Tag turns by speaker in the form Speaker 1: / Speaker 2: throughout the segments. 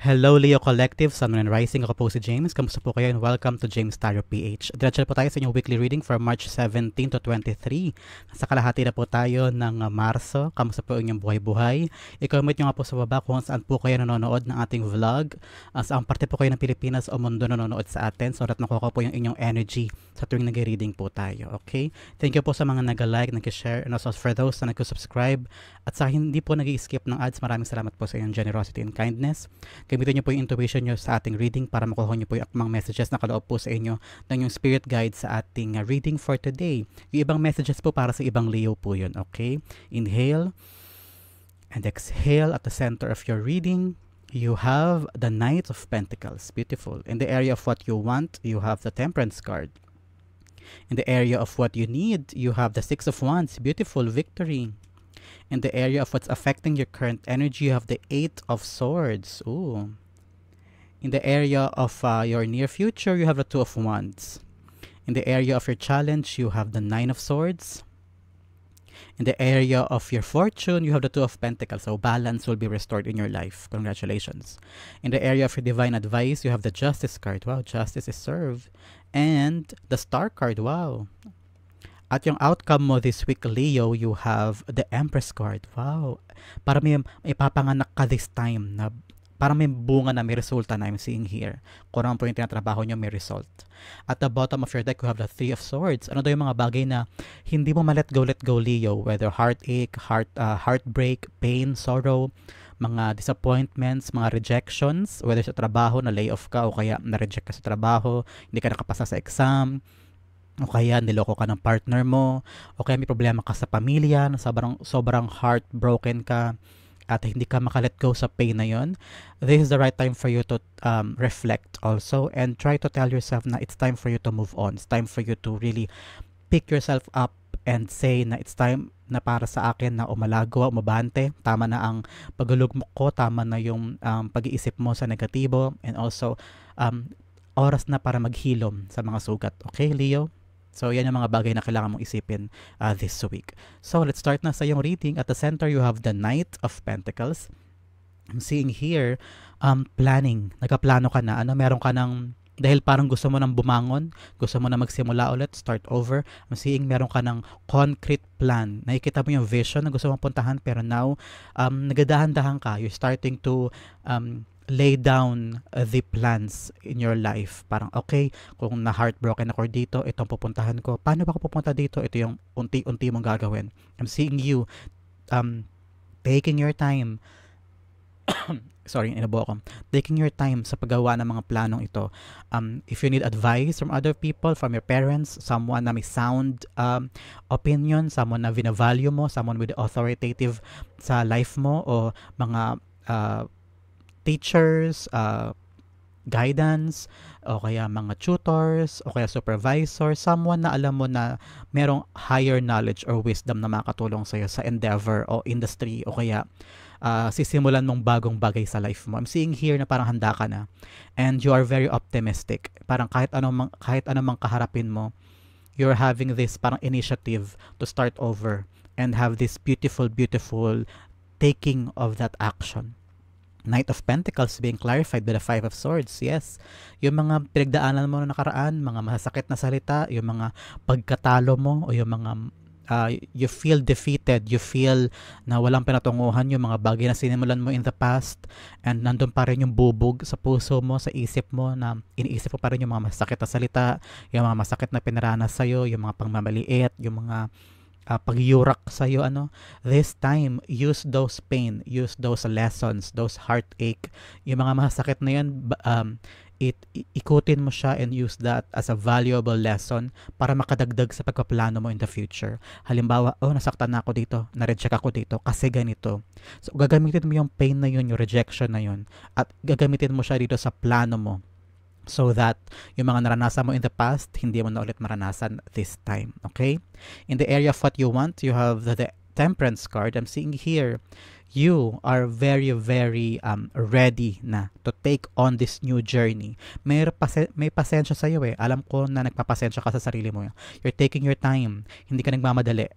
Speaker 1: Hello Leo Collective, Sun, Moon, and Rising. Ako po si James. Kamusta po kayo and welcome to James Tarot PH. Diretso po tayo sa inyong weekly reading for March 17 to 23. Sa kalahati na po tayo ng Marso. Kamusta po inyong buhay-buhay? I-comment nyo nga po sa baba kung saan po kayo nanonood ng ating vlog. Saan parte po kayo ng Pilipinas o mundo nanonood sa atin so that nakuha po yung inyong energy sa tuwing nag-reading po tayo. Okay? Thank you po sa mga nag-like, nag-share, and also for those na nag-subscribe. At sa hindi po nag-skip ng ads, maraming salamat po sa inyong generosity and kindness. Gamitin nyo po yung intuition nyo sa ating reading para makuha nyo po yung akmang messages na kaloob po sa inyo ng yung spirit guide sa ating reading for today. Yung ibang messages po para sa ibang Leo po yun, okay? Inhale and exhale at the center of your reading. You have the Knight of Pentacles. Beautiful. In the area of what you want, you have the Temperance card. In the area of what you need, you have the Six of Wands. Beautiful. Victory. In the area of what's affecting your current energy, you have the Eight of Swords. Ooh. In the area of your near future, you have the Two of Wands. In the area of your challenge, you have the Nine of Swords. In the area of your fortune, you have the Two of Pentacles. So balance will be restored in your life. Congratulations. In the area of your divine advice, you have the Justice card. Wow, justice is served. And the Star card. Wow. At yung outcome mo this week, Leo, you have the Empress card. Wow. Para may ipapanganak ka this time na parang may bunga na may resulta na I'm seeing here. Kung ano po yung tinatrabaho nyo, may result. At the bottom of your deck, you have the Three of Swords. Ano daw yung mga bagay na hindi mo ma-let go, Leo? Whether heartache, heartbreak, pain, sorrow, mga disappointments, mga rejections, whether sa trabaho, na layoff ka o kaya na-reject ka sa trabaho, hindi ka nakapasa sa exam, o kaya niloko ka ng partner mo, o kaya may problema ka sa pamilya, na sobrang heartbroken ka, at hindi ka makalet go sa pain na yon. This is the right time for you to reflect also and try to tell yourself na it's time for you to move on. It's time for you to really pick yourself up and say na it's time na para sa akin na umalago, umabante. Tama na ang paglulugmok ko, tama na yung pag-iisip mo sa negatibo, and also oras na para maghilom sa mga sugat. Okay, Leo? So, yan yung mga bagay na kailangan mong isipin this week. So, let's start na sa iyong reading. At the center, you have the Knight of Pentacles. I'm seeing here, planning. Nagkaplano ka na. Meron ka ng, dahil parang gusto mo nang bumangon, gusto mo na magsimula ulit, start over. I'm seeing meron ka ng concrete plan. Nakikita mo yung vision na gusto mong puntahan, pero now, nagadahan-dahan ka. You're starting to lay down the plans in your life. Parang, okay, kung na-heartbroken ako dito, itong pupuntahan ko. Paano ba ako pupunta dito? Ito yung unti-unti mong gagawin. I'm seeing you taking your time. Sorry, inabo ako. Taking your time sa paggawa ng mga planong ito. If you need advice from other people, from your parents, someone na may sound opinion, someone na vinavalue mo, someone with authoritative sa life mo, o mga teachers, guidance, o kaya mga tutors, o kaya supervisor, someone na alam mo na merong higher knowledge or wisdom na makatulong sa'yo sa endeavor o industry, o kaya sisimulan mong bagong bagay sa life mo. I'm seeing here na parang handa ka na and you are very optimistic. Parang kahit anong mang kaharapin mo, you're having this parang initiative to start over and have this beautiful taking of that action. Knight of Pentacles being clarified by the Five of Swords. Yes, yung mga pinagdaanan mo na nakaraan, mga masasakit na salita, yung mga pagkatalo mo, o yung mga you feel defeated, you feel na walang pinatunguhan, yung mga bagay na sinimulan mo in the past, and nandun pa rin yung bubog sa puso mo, sa isip mo, na iniisip mo pa rin yung mga masakit na salita, yung mga masakit na pinaranas sa'yo, yung mga pangmamaliit, yung mga pagyurak sa'yo, this time, use those pain, use those lessons, those heartache, yung mga masakit na yan, ikutin mo siya and use that as a valuable lesson para makadagdag sa pagpaplano mo in the future. Halimbawa, nasaktan na ako dito, na-reject ako dito, kasi ganito. So, gagamitin mo yung pain na yun, yung rejection na yun, at gagamitin mo siya dito sa plano mo, so that yung mga naranasan mo in the past, hindi mo na ulit maranasan this time. Okay? In the area of what you want, you have the Temperance card. I'm seeing here, you are very ready na to take on this new journey. May pasensya sa iyo eh. Alam ko na nagpapasensya ka sa sarili mo. You're taking your time. Hindi ka nagmamadali.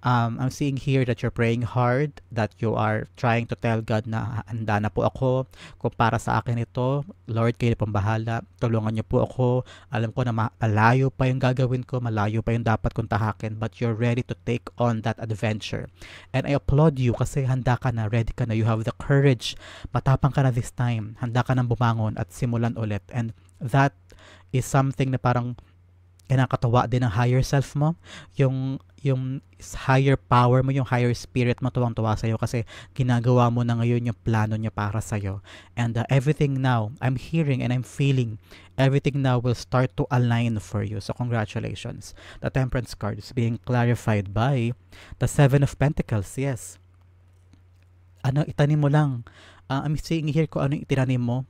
Speaker 1: I'm seeing here that you're praying hard, that you are trying to tell God na handa na po ako. Kung para sa akin ito, Lord, kayo na pong bahala. Tulungan niyo po ako. Alam ko na malayo pa yung gagawin ko, malayo pa yung dapat kong tahakin, but you're ready to take on that adventure. And I applaud you kasi handa ka na, ready ka na. You have the courage. Matapang ka na this time. Handa ka nang bumangon at simulan ulit. And that is something na parang kinakatawa din ng higher self mo. Yung higher power mo, yung higher spirit mo, tuwang-tuwa sa'yo kasi ginagawa mo na ngayon yung plano niya para sa'yo. And everything now, I'm hearing and I'm feeling, everything now will start to align for you. So congratulations. The Temperance card is being clarified by the Seven of Pentacles. Yes. Ano, itanim mo lang. I'm seeing here kung ano itinanim mo.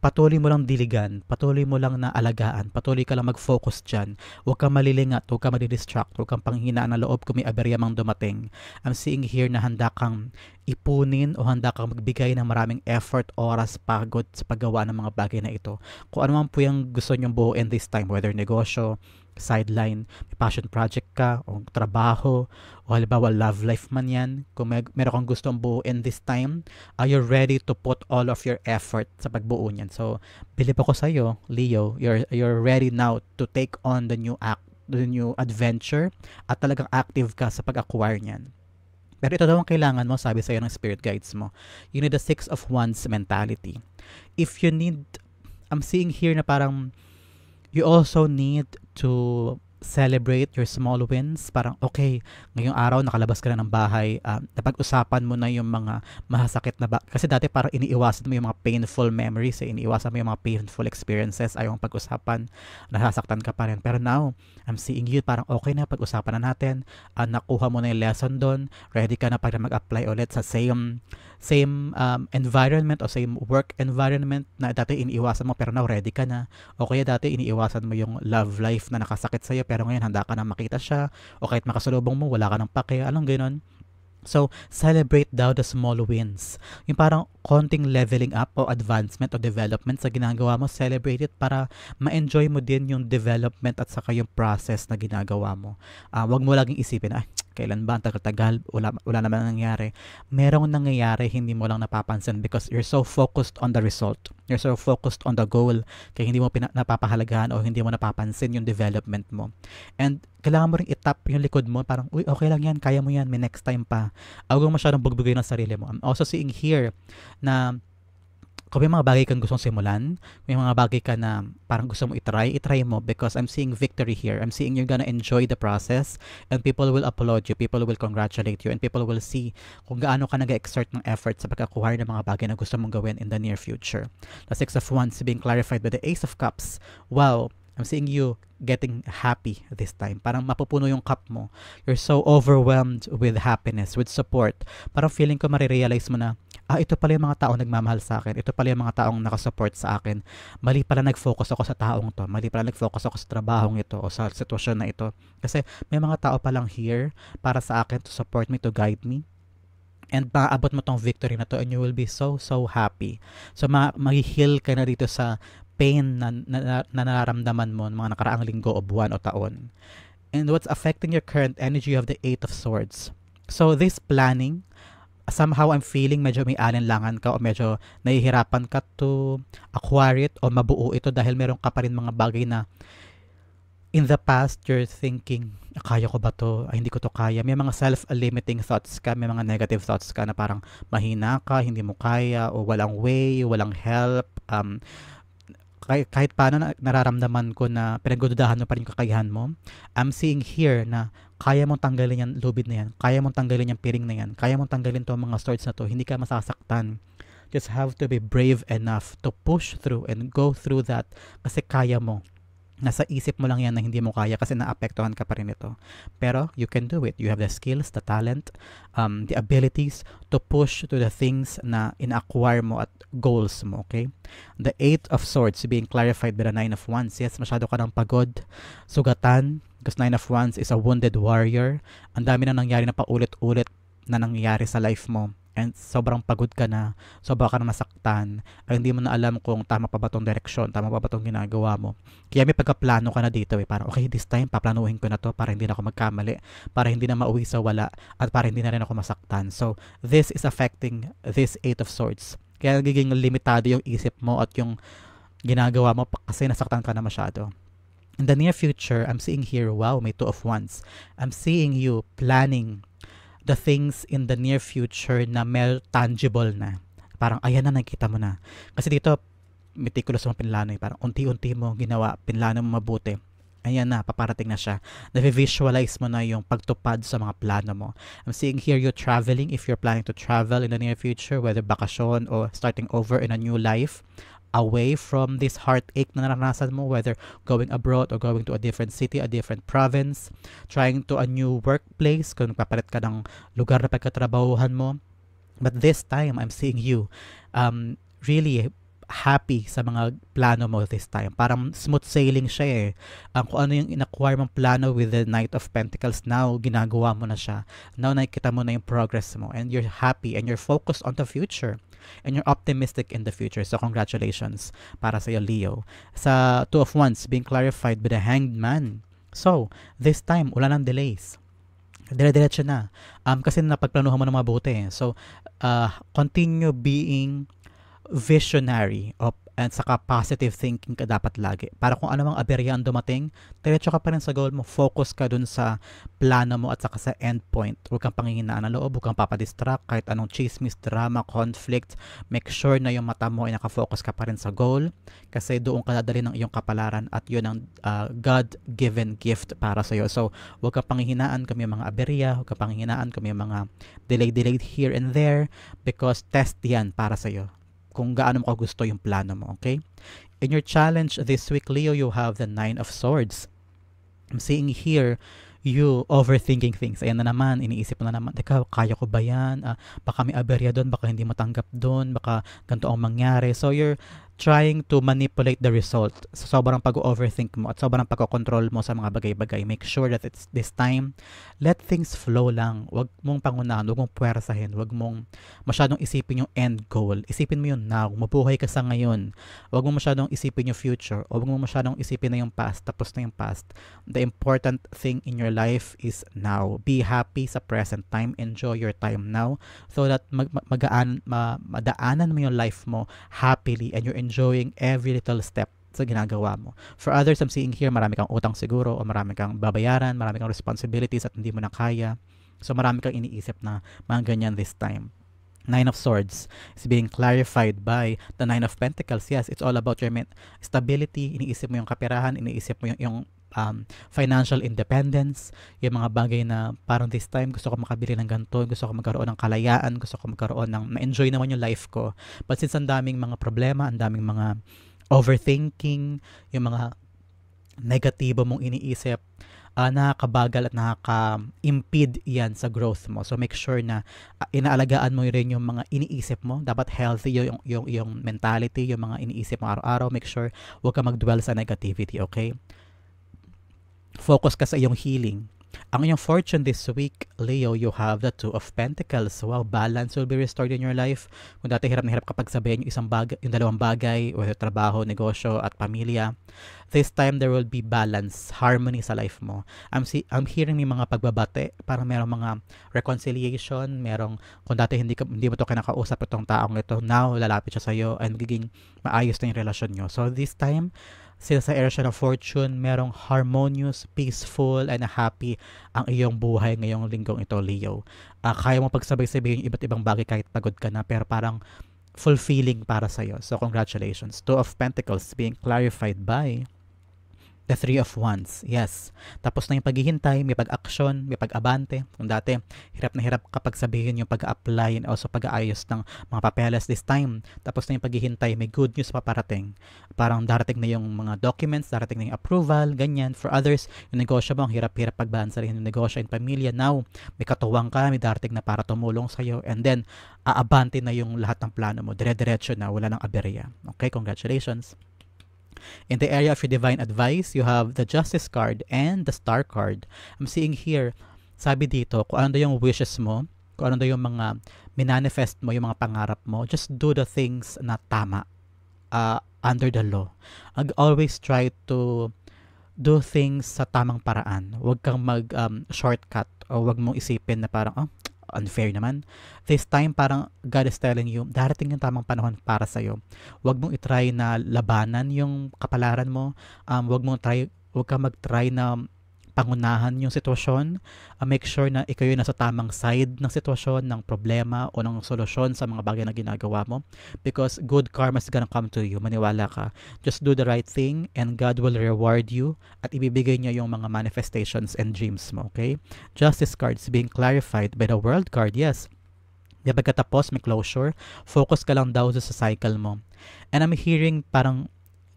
Speaker 1: Patuloy mo lang diligan, patuloy mo lang na alagaan, patuloy ka lang mag-focus dyan. Huwag kang malilingat, huwag kang madidistract, huwag kang panghinaan ng loob kung may aberya mang dumating. I'm seeing here na handa kang ipunin o handa kang magbigay ng maraming effort, oras, pagod sa paggawa ng mga bagay na ito. Kung ano man po yung gusto nyong buuin this time, whether negosyo, sideline, may passion project ka, o trabaho, o halimbawa love life man yan, kung meron kang gustong buuin this time, you're ready to put all of your effort sa pagbuo niyan. So, believe ako sa iyo, Leo, you're ready now to take on the new adventure at talagang active ka sa pag-acquire niyan. Pero ito daw ang kailangan mo, sabi sa'yo ng spirit guides mo. You need the 6 of Wands mentality. If you need, I'm seeing here na parang you also need to celebrate your small wins. Parang, okay, ngayong araw nakalabas ka na ng bahay, napag-usapan mo na yung mga mahasakit na kasi dati parang iniiwasan mo yung mga painful memories, iniiwasan mo yung mga painful experiences, ayaw mong pag-usapan, nasasaktan ka pa rin. Pero now, I'm seeing you, parang okay na, pag-usapan na natin, nakuha mo na yung lesson doon, ready ka na para mag-apply ulit sa same environment o same work environment na dati iniiwasan mo, pero now ready ka na. O kaya dati iniiwasan mo yung love life na nakasakit sa'yo, pero ngayon handa ka na makita siya, o kahit makasalubong mo, wala ka ng pake, anong gano'n. So, celebrate daw the small wins. Yung parang konting leveling up o advancement o development sa ginagawa mo, celebrate it para ma-enjoy mo din yung development at saka yung process na ginagawa mo. Wag mo laging isipin, kailan ba, ang tagal-tagal, wala naman nangyayari. Merong nangyayari, hindi mo lang napapansin because you're so focused on the result. You're so focused on the goal, kaya hindi mo napapahalagahan o hindi mo napapansin yung development mo. And kailangan mo rin itap yung likod mo, parang, uy, okay lang yan, kaya mo yan, may next time pa. Huwag mo masyadong bugbugay ng sarili mo. I'm also seeing here na kung may mga bagay kang gustong simulan, may mga bagay ka na parang gusto mo itry mo because I'm seeing victory here. I'm seeing you're gonna enjoy the process and people will applaud you, people will congratulate you, and people will see kung gaano ka nag-exert ng effort sa pag-acquire ng mga bagay na gusto mong gawin in the near future. The 6 of Wands being clarified by the Ace of Cups. Wow, I'm seeing you getting happy this time. Parang mapupuno yung cup mo. You're so overwhelmed with happiness, with support. Parang feeling ko marirealize mo na, ito pala yung mga taong nagmamahal sa akin. Ito pala yung mga taong nakasupport sa akin. Mali pala nag-focus ako sa taong to. Mali pala nag-focus ako sa trabahong ito o sa sitwasyon na ito. Kasi may mga tao palang here para sa akin to support me, to guide me. And maaabot mo tong victory na to and you will be so happy. So mag-heal ka na dito sa pain na nararamdaman mo ng mga nakaraang linggo o buwan o taon. And what's affecting your current energy, you have the 8 of Swords. So this planning, somehow I'm feeling medyo may alinlangan ka o medyo nahihirapan ka to acquire it o mabuo ito dahil meron ka pa rin mga bagay na in the past you're thinking, kaya ko ba to? Hindi ko to kaya. May mga self-limiting thoughts ka, may mga negative thoughts ka na parang mahina ka, hindi mo kaya o walang way, walang help. Kahit paano nararamdaman ko na pinagdududahan mo pa rin yung kakayahan mo. I'm seeing here na kaya mong tanggalin yan lubid na yan, kaya mong tanggalin yung piring na yan, kaya mong tanggalin to mga swords na to, hindi ka masasaktan. Just have to be brave enough to push through and go through that kasi kaya mo. Nasa isip mo lang yan na hindi mo kaya kasi naapektuhan ka pa rin ito. Pero you can do it. You have the skills, the talent, the abilities to push to the things na in-acquire mo at goals mo, okay? The 8 of Swords being clarified by the 9 of Wands. Yes, masyado ka ng pagod, sugatan, because 9 of Wands is a wounded warrior. Ang dami na nangyari na paulit-ulit na nangyayari sa life mo. and sobrang pagod ka na, sobra ka na nasaktan, ay hindi mo na alam kung tama pa ba tong direksyon, tama pa ba tong ginagawa mo. Kaya may pagkaplano ka na dito parang okay, this time paplanuhin ko na to para hindi na ako magkamali, para hindi na mauwi sa wala, at para hindi na rin ako masaktan. So, this is affecting this Eight of Swords. Kaya nagiging limitado yung isip mo at yung ginagawa mo kasi nasaktan ka na masyado. In the near future, I'm seeing here, wow, may Two of Wands. I'm seeing you planning the things in the near future na mer tangible na. Parang ayan na, nakita mo na. Kasi dito, meticulous mo pinlano parang unti-unti mo ginawa, pinlano mo mabuti. Ayan na, paparating na siya. Na-visualize mo na yung pagtupad sa mga plano mo. I'm seeing here you traveling if you're planning to travel in the near future, whether bakasyon or starting over in a new life, away from this heartache na naranasan mo, whether going abroad or going to a different city, a different province, trying to a new workplace, kung papalit ka ng lugar na pagkatrabahuhan mo. But this time, I'm seeing you really happy sa mga plano mo this time. Parang smooth sailing siya kung ano yung in-acquire mong plano with the Knight of Pentacles, now ginagawa mo na siya. Now nakikita mo na yung progress mo and you're happy and you're focused on the future. And you're optimistic in the future. So, congratulations para sa iyo, Leo. Sa Two of Wands, being clarified by the Hanged Man. So, this time, wala nang delays. Dire-diretso na. Kasi napagplanuhan mo na mabuti. So, continue being visionary and saka positive thinking ka dapat lagi. Para kung ano mang aberya ang dumating, diretso ka pa rin sa goal mo. Focus ka dun sa plano mo at saka sa end point. Huwag kang panghihinaan ng loob, huwag kang papadistract kahit anong chismis, drama, conflict. Make sure na yung mata mo ay nakafocus ka pa rin sa goal kasi doon ka dadali ng iyong kapalaran at yun ang God-given gift para sa iyo. So, huwag kang panghihinaan kung may mga aberya, huwag kang panghihinaan kung may mga delayed here and there because test yan para sa iyo kung gaano mo gusto yung plano mo, okay? In your challenge this week, Leo, you have the Nine of Swords. I'm seeing here, you overthinking things. Ayan na naman, iniisip mo na naman, teka, kaya ko ba yan? Baka may aberya doon, baka hindi mo tanggap doon, baka ganito ang mangyari. So, you're trying to manipulate the result. So, sobrang pag-overthink mo at sobrang pag-control mo sa mga bagay-bagay. Make sure that it's this time, let things flow lang. Huwag mong pangunahan, huwag mong puwersahin, huwag mong masyadong isipin yung end goal. Isipin mo yun now, mabuhay ka sa ngayon. Huwag mong masyadong isipin yung future, huwag mong masyadong isipin na yung past, tapos na yung past. The important thing in your life is now. Be happy sa present time, enjoy your time now, so that madaanan mo yung life mo happily and you're enjoying every little step sa ginagawa mo. For others, I'm seeing here, marami kang utang siguro o marami kang babayaran, marami kang responsibilities at hindi mo na kaya. So, marami kang iniisip na mga ganyan this time. Nine of Swords is being clarified by the Nine of Pentacles. Yes, it's all about your stability. Iniisip mo yung kaperahan, iniisip mo yung financial independence, yung mga bagay na parang this time gusto ko makabili ng ganito, gusto ko magkaroon ng kalayaan, gusto ko magkaroon ng ma-enjoy naman yung life ko. But since ang daming mga problema, ang daming mga overthinking, yung mga negatibo mong iniisip, nakakabagal at nakaka-impede yan sa growth mo. So make sure na inaalagaan mo rin yung mga iniisip mo. Dapat healthy yung mentality, yung mga iniisip mo araw-araw. Make sure huwag ka mag-dwell sa negativity, okay? Focus ka sa iyong healing. Ang iyong fortune this week, Leo, you have the Two of Pentacles. Wow, balance will be restored in your life. Kung dati hirap na hirap kapag sabihin yung yung dalawang bagay, whether trabaho, negosyo, at pamilya, this time there will be balance, harmony sa life mo. I'm hearing may mga pagbabate, parang merong mga reconciliation, kung dati hindi mo to kinakausap itong taong ito, now lalapit siya sa'yo and giging maayos na yung relasyon nyo. So this time, since sa era siya ng fortune, merong harmonious, peaceful, and happy ang iyong buhay ngayong linggong ito, Leo. Kaya mo pagsabay-sabihin yung iba't ibang bagay kahit pagod ka na, pero parang fulfilling para sa'yo. So, congratulations. Two of Pentacles being clarified by the Three of Wands. Yes. Tapos na yung paghihintay, may pag-action, may pag-abante. Kung dati, hirap na hirap kapag sabihin yung pag-apply and also pag-aayos ng mga papeles this time. Tapos na yung paghihintay, may good news paparating. Parang darating na yung mga documents, darating na yung approval, ganyan. For others, yung negosyo mo, ang hirap-hirap pagbalansarin yung negosyo and pamilya. Now, may katuwang ka, may darating na para tumulong sa'yo. And then, aabante na yung lahat ng plano mo. Dire-diretso na, wala nang aberya. Okay, congratulations. In the area of your divine advice, you have the Justice card and the Star card. I'm seeing here, sabi dito, kung ano yung wishes mo, kung ano daw yung mga minanifest mo, yung mga pangarap mo, just do the things na tama under the law. Always try to do things sa tamang paraan. Huwag kang shortcut o huwag mong isipin na parang, unfair naman. This time, parang God is telling you, darating yung tamang panahon para sa'yo. Huwag mong itry na labanan yung kapalaran mo. Huwag kang mag-try na pangunahan yung sitwasyon. Make sure na ikaw yung nasa tamang side ng sitwasyon, ng problema o ng solusyon sa mga bagay na ginagawa mo. Because good karma is gonna come to you. Maniwala ka. Just do the right thing and God will reward you at ibibigay niya yung mga manifestations and dreams mo. Okay? Justice card is being clarified by the world card. Yes. Di pagkatapos, may closure. Focus ka lang daw sa cycle mo. And I'm hearing parang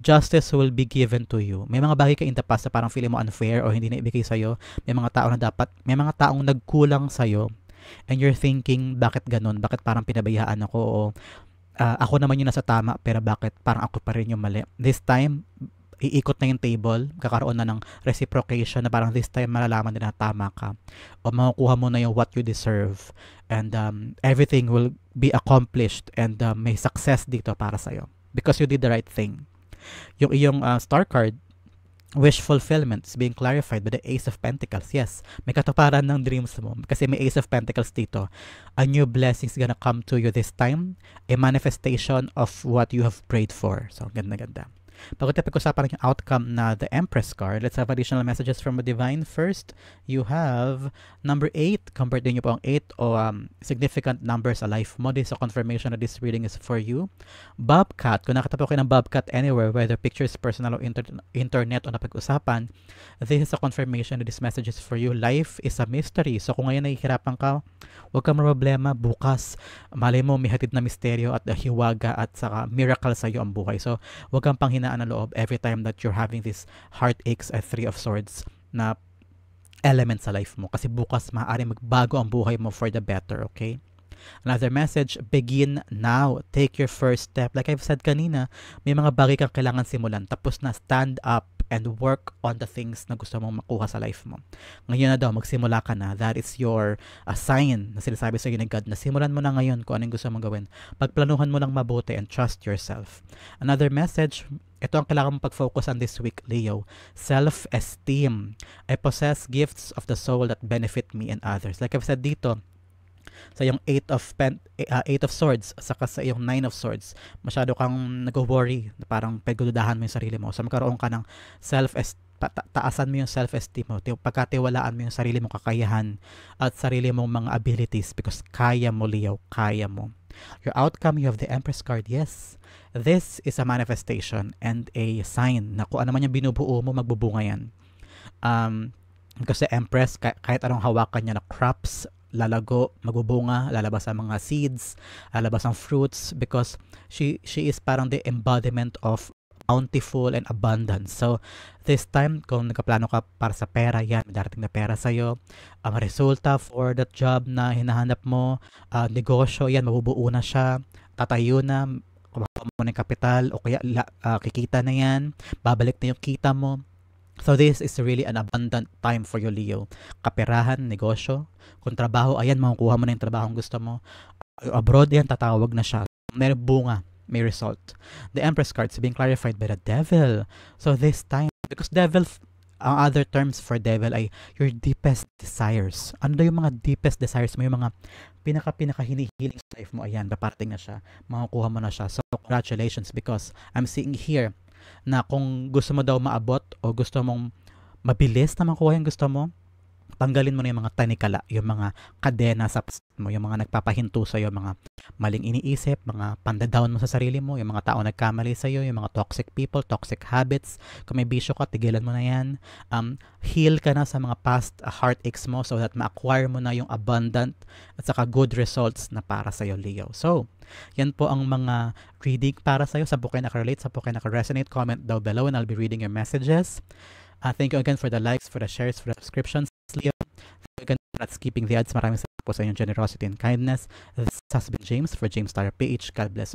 Speaker 1: justice will be given to you. May mga bagay ka in the past na parang feeling mo unfair o hindi na ibigay sa'yo. May mga taong nagkulang sa'yo and you're thinking, bakit ganun? Bakit parang pinabayaan ako? O ako naman yung nasa tama pero bakit parang ako pa rin yung mali? This time, iikot na yung table, kakaroon na ng reciprocation na parang this time malalaman din na tama ka o makukuha mo na yung what you deserve and everything will be accomplished and may success dito para sa'yo because you did the right thing. Yung iyong star card, wish fulfillment is being clarified by the Ace of Pentacles. Yes, may katuparan ng dreams mo kasi may Ace of Pentacles dito. A new blessing is gonna come to you this time. A manifestation of what you have prayed for. So, ganda. Pag-usapan yung outcome na the Empress card, let's have additional messages from the Divine. First, you have number 8. Convert din nyo po ang 8 o significant number sa life mo. This is a confirmation that this reading is for you. Bobcat, kung nakita po kayo ng Bobcat anywhere, whether pictures, personal o internet o napag-usapan, this is a confirmation that this message is for you. Life is a mystery. So kung ngayon nahihirapan ka, huwag kang problema. Bukas, malay mo, may hatid na misteryo at hiwaga at saka miracle sa iyo ang buhay. So huwag kang panghinaan ng loob every time that you're having this heartaches at Three of Swords na element sa life mo. Kasi bukas maaaring magbago ang buhay mo for the better, okay? Another message, begin now. Take your first step. Like I've said kanina, may mga bagay kang kailangan simulan. Tapos na, stand up and work on the things na gusto mong makuha sa life mo. Ngayon na daw, magsimula ka na. That is your sign na sinasabi sa iyo ni God na simulan mo na ngayon kung anong gusto mong gawin. Pagplanuhan mo lang mabuti and trust yourself. Another message, ito ang kailangan mong pag-focus on this week, Leo. Self-esteem. I possess gifts of the soul that benefit me and others. Like I've said dito, sa yung 8 of Swords, saka sa yung 9 of Swords, masyado kang nag-worry, parang pagdudahan mo yung sarili mo. So magkaroon ka ng taasan mo yung self-esteem mo, pagkatiwalaan mo yung sarili mong kakayahan at sarili mong mga abilities because kaya mo, Leo, kaya mo. Your outcome, you have the Empress card. Yes, this is a manifestation and a sign na kung ano man yung binubuo mo, magbubunga yan. Kasi Empress, kahit anong hawakan niya na crops, lalago, magbubunga, lalabas ang mga seeds, lalabas ang fruits because she is parang the embodiment of bountiful and abundance. So, this time, kung nagkaplano ka para sa pera, yan, may darating na pera sa'yo. Ang resulta for that job na hinahanap mo, negosyo, yan, mabubuo na siya, tatayo na, kumakuha mo ng kapital, o kaya kikita na yan, babalik na yung kita mo. So this is really an abundant time for you, Leo. Kaperahan, negosyo, kung trabaho, ayan, makukuha mo na yung trabaho gusto mo. Abroad yan, tatawag na siya. May bunga, may result. The Empress card is being clarified by the Devil. So this time, because Devil, ang other terms for Devil ay your deepest desires. Ano daw yung mga deepest desires mo, yung mga pinaka hinihiling sa life mo, ayan, paparating na siya, makukuha mo na siya. So congratulations because I'm seeing here na kung gusto mo daw maabot o gusto mong mabilis na makuha yung gusto mo, tanggalin mo na yung mga tanikala, yung mga kadena sa mo, yung mga nagpapahinto sa iyo, mga maling iniisip, mga pandadown mo sa sarili mo, yung mga tao nagkamali sa iyo, yung mga toxic people, toxic habits. Kung may bisyo ka, tigilan mo na yan. Heal ka na sa mga past heartaches mo so that ma-acquire mo na yung abundant at saka good results na para sa iyo, Leo. So, yan po ang mga reading para sa iyo. Sa po kayo nakarelate, sa po kayo nakaresonate, comment down below and I'll be reading your messages. Thank you again for the likes, for the shares, for the subscriptions, Leo. Thank you again for not skipping the ads. Maraming salamat po sa inyong generosity and kindness. This has been James for James Tyler PH. God bless.